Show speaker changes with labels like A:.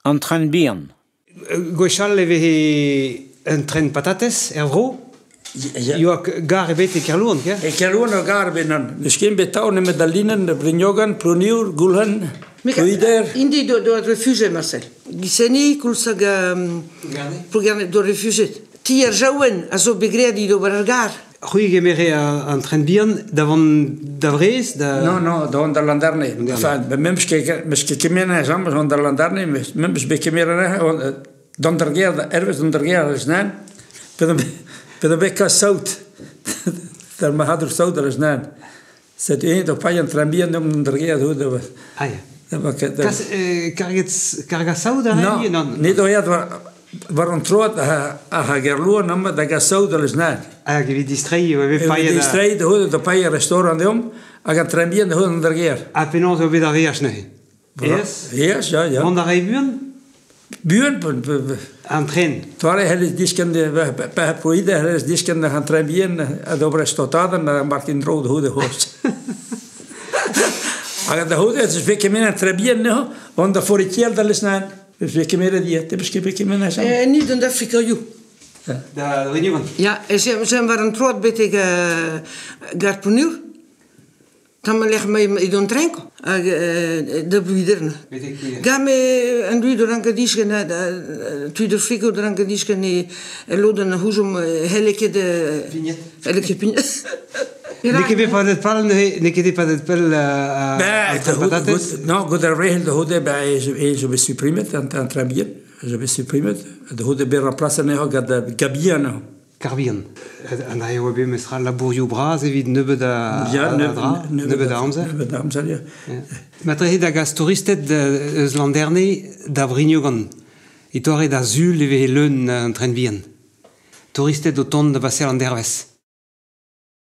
A: An tren bihan.
B: Gwechal leve un tren patates, vro. Jo gar bet e kerloan, ke?
C: E kerloan o gar benan. Misschien betaune medalinen, de brinjogan, pruniur, gulhan, ruider.
D: Indi do refuge, Marcel. Giseni, kulsag do refuge. Ti jaouen, a zo begredi do gar.
B: Rui gemere un tren bihan d'avrez?
C: No, davant de landarne. Enfin, même que kemene jambes on de landarne, même que kemere dondergeer, ergens dondergeer is nan. Peda becca saut. Dar mahadr saut er is nan. Zet een do paien tren bihan dondergeer hoe de.
B: Ah ja. Carga saut da?
C: No, niet do ja waarom troot a gerloa nama da ga saut er is nan.
B: Ah, que vi distrei, we paien.
C: Distrei de hoe de paien restaurant om, a ga tren bihan de hoe dondergeer.
B: A penaos o bet a reas ne.
C: Yes, ja.
B: Vant a rei buan?
C: Buan,
B: Un tren.
C: Toare helis diskende, per proide helis diskende gaan tren bihan, a dobre stotaden, a Martin Drood hoe de host. A de hoe het is veke mena tren bihan, no, want da voor het jaar dat is nan. Dus veke mena die, het is veke mena sam.
D: Niet in Afrika, joh.
B: Da Reunion.
D: Ja, ze waren trots bij Garponur. Dan leg me in een trenko. De buiderne. Ga me een duider aan kadisken, tuider frigo aan kadisken, loden hoezom helke de. Helke pinjet.
B: Nekebe pas het pal, nekebe pas het pal.
C: Nou, goed, de regel de hoede bij je bent supprimet aan trabien. Je bent supprimet. De hoede bij remplacer ne hoga de gabiano.
B: Carbian. En daar hebben we met la bourgeois bras evit nebe da.
C: Ja,
B: nebe da amza.
C: Nebe da amza, ja.
B: Maar er da gas toeristet de landerne da Brignogan. Itore da zul leve leun en tren bien. Toeristet do ton de Basel an derves.